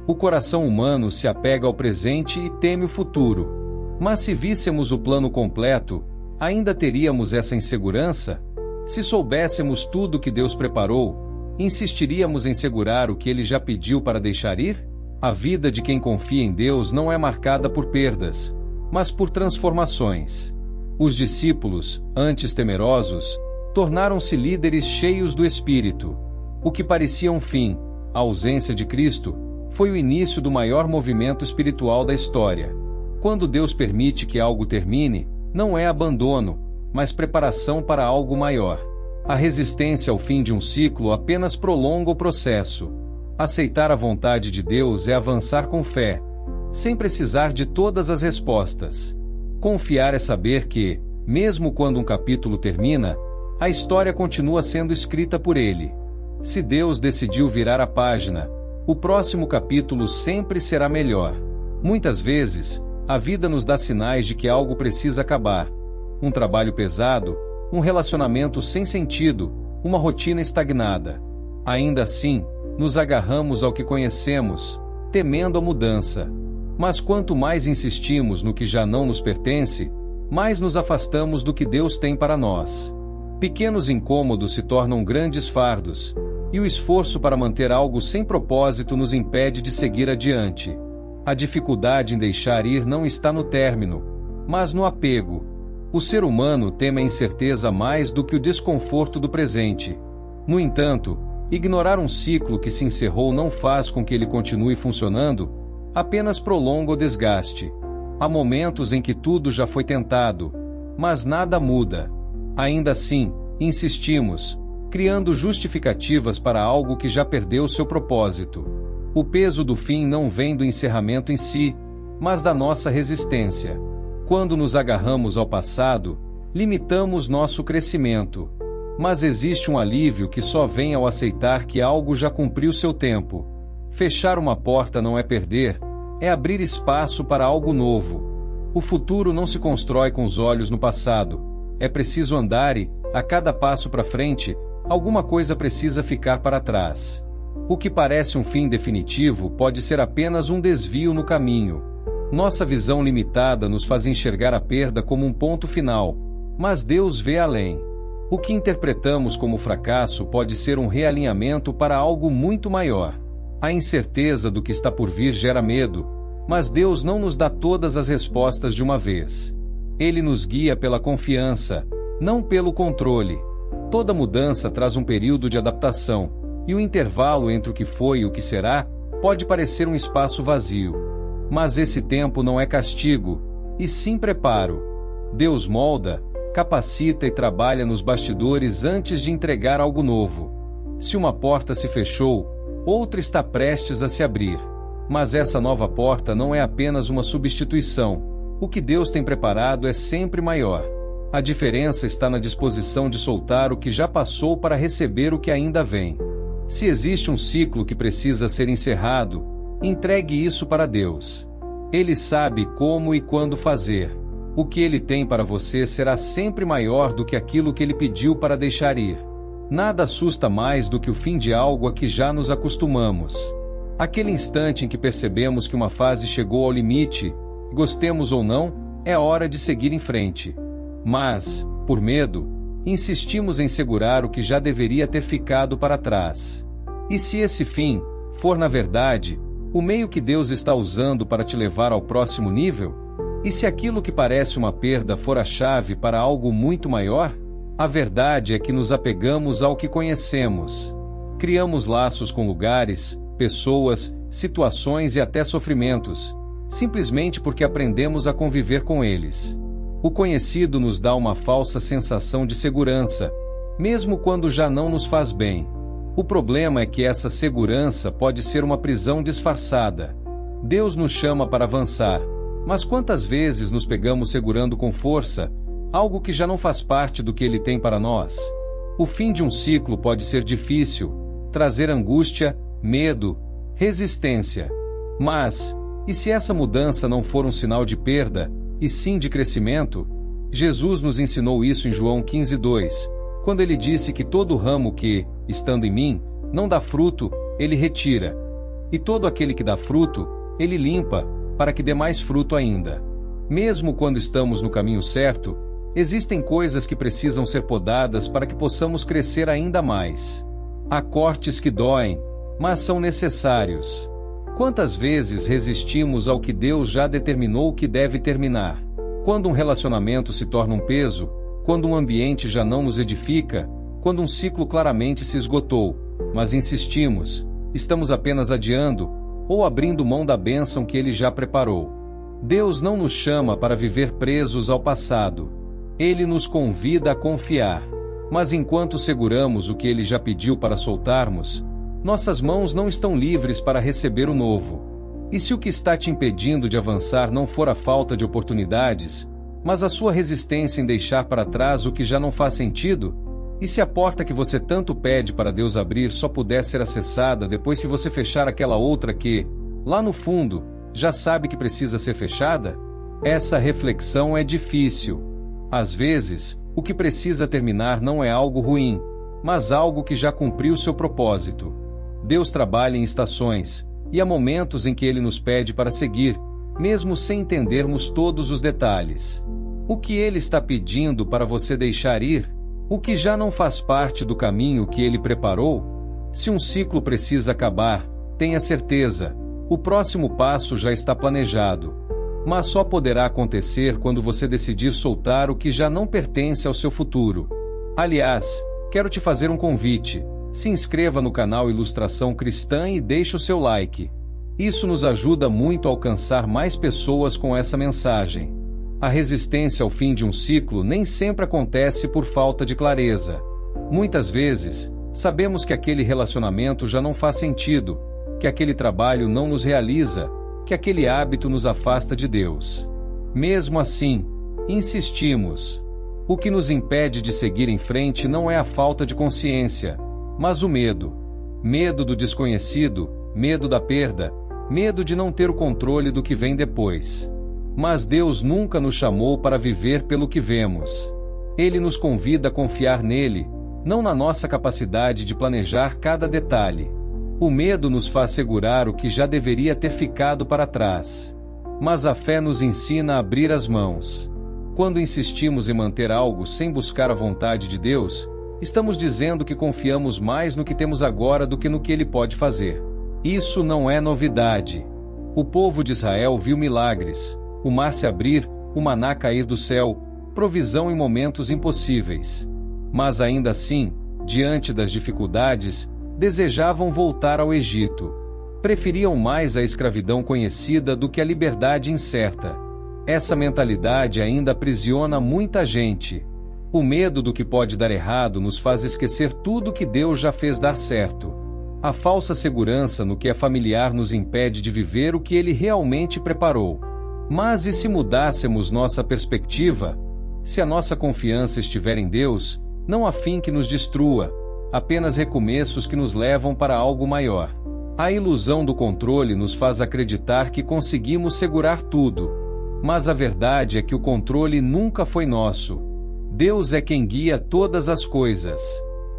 O coração humano se apega ao presente e teme o futuro. Mas se víssemos o plano completo, ainda teríamos essa insegurança? Se soubéssemos tudo que Deus preparou, insistiríamos em segurar o que Ele já pediu para deixar ir? A vida de quem confia em Deus não é marcada por perdas, mas por transformações. Os discípulos, antes temerosos, tornaram-se líderes cheios do Espírito. O que parecia um fim, a ausência de Cristo, foi o início do maior movimento espiritual da história. Quando Deus permite que algo termine, não é abandono, mas preparação para algo maior. A resistência ao fim de um ciclo apenas prolonga o processo. Aceitar a vontade de Deus é avançar com fé, sem precisar de todas as respostas. Confiar é saber que, mesmo quando um capítulo termina, a história continua sendo escrita por Ele. Se Deus decidiu virar a página, o próximo capítulo sempre será melhor. Muitas vezes, a vida nos dá sinais de que algo precisa acabar. Um trabalho pesado, um relacionamento sem sentido, uma rotina estagnada. Ainda assim, nos agarramos ao que conhecemos, temendo a mudança. Mas quanto mais insistimos no que já não nos pertence, mais nos afastamos do que Deus tem para nós. Pequenos incômodos se tornam grandes fardos, e o esforço para manter algo sem propósito nos impede de seguir adiante. A dificuldade em deixar ir não está no término, mas no apego. O ser humano teme a incerteza mais do que o desconforto do presente. No entanto, ignorar um ciclo que se encerrou não faz com que ele continue funcionando, apenas prolonga o desgaste. Há momentos em que tudo já foi tentado, mas nada muda. Ainda assim, insistimos, criando justificativas para algo que já perdeu seu propósito. O peso do fim não vem do encerramento em si, mas da nossa resistência. Quando nos agarramos ao passado, limitamos nosso crescimento. Mas existe um alívio que só vem ao aceitar que algo já cumpriu seu tempo. Fechar uma porta não é perder, é abrir espaço para algo novo. O futuro não se constrói com os olhos no passado. É preciso andar e, a cada passo para frente, alguma coisa precisa ficar para trás. O que parece um fim definitivo pode ser apenas um desvio no caminho. Nossa visão limitada nos faz enxergar a perda como um ponto final, mas Deus vê além. O que interpretamos como fracasso pode ser um realinhamento para algo muito maior. A incerteza do que está por vir gera medo, mas Deus não nos dá todas as respostas de uma vez. Ele nos guia pela confiança, não pelo controle. Toda mudança traz um período de adaptação, e o intervalo entre o que foi e o que será pode parecer um espaço vazio. Mas esse tempo não é castigo, e sim preparo. Deus molda, capacita e trabalha nos bastidores antes de entregar algo novo. Se uma porta se fechou, outra está prestes a se abrir. Mas essa nova porta não é apenas uma substituição. O que Deus tem preparado é sempre maior. A diferença está na disposição de soltar o que já passou para receber o que ainda vem. Se existe um ciclo que precisa ser encerrado, entregue isso para Deus. Ele sabe como e quando fazer. O que Ele tem para você será sempre maior do que aquilo que Ele pediu para deixar ir. Nada assusta mais do que o fim de algo a que já nos acostumamos. Aquele instante em que percebemos que uma fase chegou ao limite, gostemos ou não, é hora de seguir em frente. Mas, por medo, insistimos em segurar o que já deveria ter ficado para trás. E se esse fim for, na verdade, o meio que Deus está usando para te levar ao próximo nível? E se aquilo que parece uma perda for a chave para algo muito maior? A verdade é que nos apegamos ao que conhecemos. Criamos laços com lugares, pessoas, situações e até sofrimentos, simplesmente porque aprendemos a conviver com eles. O conhecido nos dá uma falsa sensação de segurança, mesmo quando já não nos faz bem. O problema é que essa segurança pode ser uma prisão disfarçada. Deus nos chama para avançar, mas quantas vezes nos pegamos segurando com força algo que já não faz parte do que Ele tem para nós? O fim de um ciclo pode ser difícil, trazer angústia, medo, resistência. Mas, e se essa mudança não for um sinal de perda, e sim de crescimento? Jesus nos ensinou isso em João 15:2, quando Ele disse que todo ramo que, estando em mim, não dá fruto, Ele retira. E todo aquele que dá fruto, ele limpa, para que dê mais fruto ainda. Mesmo quando estamos no caminho certo, existem coisas que precisam ser podadas para que possamos crescer ainda mais. Há cortes que doem, mas são necessários. Quantas vezes resistimos ao que Deus já determinou que deve terminar? Quando um relacionamento se torna um peso, quando um ambiente já não nos edifica, quando um ciclo claramente se esgotou, mas insistimos, estamos apenas adiando ou abrindo mão da bênção que Ele já preparou. Deus não nos chama para viver presos ao passado. Ele nos convida a confiar. Mas enquanto seguramos o que Ele já pediu para soltarmos, nossas mãos não estão livres para receber o novo. E se o que está te impedindo de avançar não for a falta de oportunidades, mas a sua resistência em deixar para trás o que já não faz sentido? E se a porta que você tanto pede para Deus abrir só puder ser acessada depois que você fechar aquela outra que, lá no fundo, já sabe que precisa ser fechada? Essa reflexão é difícil. Às vezes, o que precisa terminar não é algo ruim, mas algo que já cumpriu seu propósito. Deus trabalha em estações, e há momentos em que Ele nos pede para seguir, mesmo sem entendermos todos os detalhes. O que Ele está pedindo para você deixar ir? O que já não faz parte do caminho que Ele preparou? Se um ciclo precisa acabar, tenha certeza, o próximo passo já está planejado. Mas só poderá acontecer quando você decidir soltar o que já não pertence ao seu futuro. Aliás, quero te fazer um convite. Se inscreva no canal Ilustração Cristã e deixe o seu like. Isso nos ajuda muito a alcançar mais pessoas com essa mensagem. A resistência ao fim de um ciclo nem sempre acontece por falta de clareza. Muitas vezes, sabemos que aquele relacionamento já não faz sentido, que aquele trabalho não nos realiza, que aquele hábito nos afasta de Deus. Mesmo assim, insistimos. O que nos impede de seguir em frente não é a falta de consciência, mas o medo. Medo do desconhecido, medo da perda, medo de não ter o controle do que vem depois. Mas Deus nunca nos chamou para viver pelo que vemos. Ele nos convida a confiar nele, não na nossa capacidade de planejar cada detalhe. O medo nos faz segurar o que já deveria ter ficado para trás. Mas a fé nos ensina a abrir as mãos. Quando insistimos em manter algo sem buscar a vontade de Deus, estamos dizendo que confiamos mais no que temos agora do que no que Ele pode fazer. Isso não é novidade. O povo de Israel viu milagres, o mar se abrir, o maná cair do céu, provisão em momentos impossíveis. Mas ainda assim, diante das dificuldades, desejavam voltar ao Egito. Preferiam mais a escravidão conhecida do que a liberdade incerta. Essa mentalidade ainda aprisiona muita gente. O medo do que pode dar errado nos faz esquecer tudo que Deus já fez dar certo. A falsa segurança no que é familiar nos impede de viver o que Ele realmente preparou. Mas e se mudássemos nossa perspectiva? Se a nossa confiança estiver em Deus, não há fim que nos destrua, apenas recomeços que nos levam para algo maior. A ilusão do controle nos faz acreditar que conseguimos segurar tudo. Mas a verdade é que o controle nunca foi nosso. Deus é quem guia todas as coisas.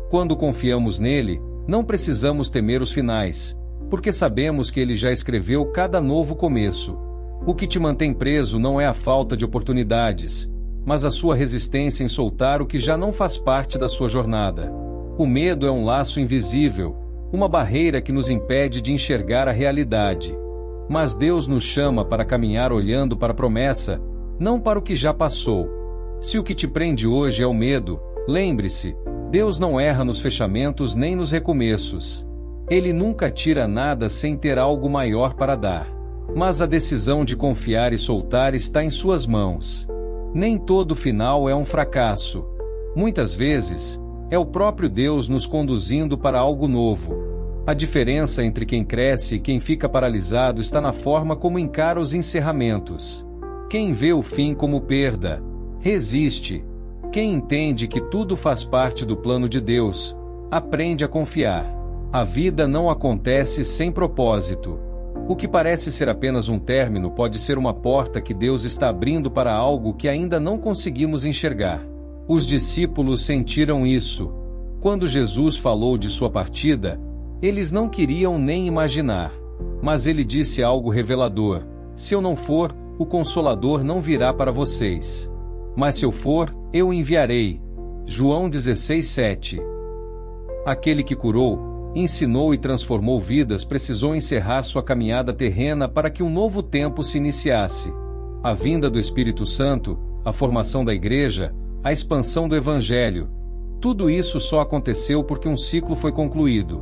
Quando confiamos nele, não precisamos temer os finais, porque sabemos que ele já escreveu cada novo começo. O que te mantém preso não é a falta de oportunidades, mas a sua resistência em soltar o que já não faz parte da sua jornada. O medo é um laço invisível, uma barreira que nos impede de enxergar a realidade. Mas Deus nos chama para caminhar olhando para a promessa, não para o que já passou. Se o que te prende hoje é o medo, lembre-se, Deus não erra nos fechamentos nem nos recomeços. Ele nunca tira nada sem ter algo maior para dar. Mas a decisão de confiar e soltar está em suas mãos. Nem todo final é um fracasso. Muitas vezes, é o próprio Deus nos conduzindo para algo novo. A diferença entre quem cresce e quem fica paralisado está na forma como encara os encerramentos. Quem vê o fim como perda, resiste. Quem entende que tudo faz parte do plano de Deus, aprende a confiar. A vida não acontece sem propósito. O que parece ser apenas um término pode ser uma porta que Deus está abrindo para algo que ainda não conseguimos enxergar. Os discípulos sentiram isso. Quando Jesus falou de sua partida, eles não queriam nem imaginar. Mas ele disse algo revelador: se eu não for, o Consolador não virá para vocês. Mas se eu for, eu o enviarei. João 16:7. Aquele que curou, ensinou e transformou vidas precisou encerrar sua caminhada terrena para que um novo tempo se iniciasse. A vinda do Espírito Santo, a formação da igreja, a expansão do Evangelho. Tudo isso só aconteceu porque um ciclo foi concluído.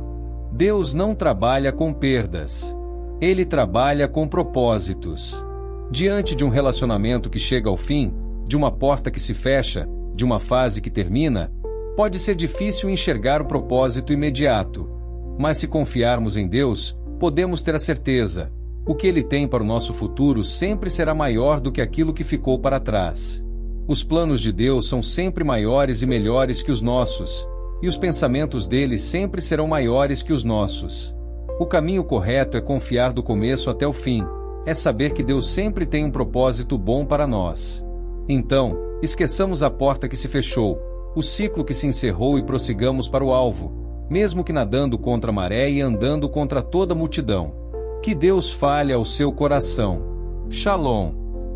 Deus não trabalha com perdas. Ele trabalha com propósitos. Diante de um relacionamento que chega ao fim, de uma porta que se fecha, de uma fase que termina, pode ser difícil enxergar o propósito imediato. Mas se confiarmos em Deus, podemos ter a certeza: o que Ele tem para o nosso futuro sempre será maior do que aquilo que ficou para trás. Os planos de Deus são sempre maiores e melhores que os nossos, e os pensamentos dele sempre serão maiores que os nossos. O caminho correto é confiar do começo até o fim, é saber que Deus sempre tem um propósito bom para nós. Então, esqueçamos a porta que se fechou, o ciclo que se encerrou e prossigamos para o alvo, mesmo que nadando contra a maré e andando contra toda a multidão. Que Deus fale ao seu coração. Shalom.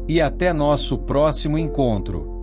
E até nosso próximo encontro.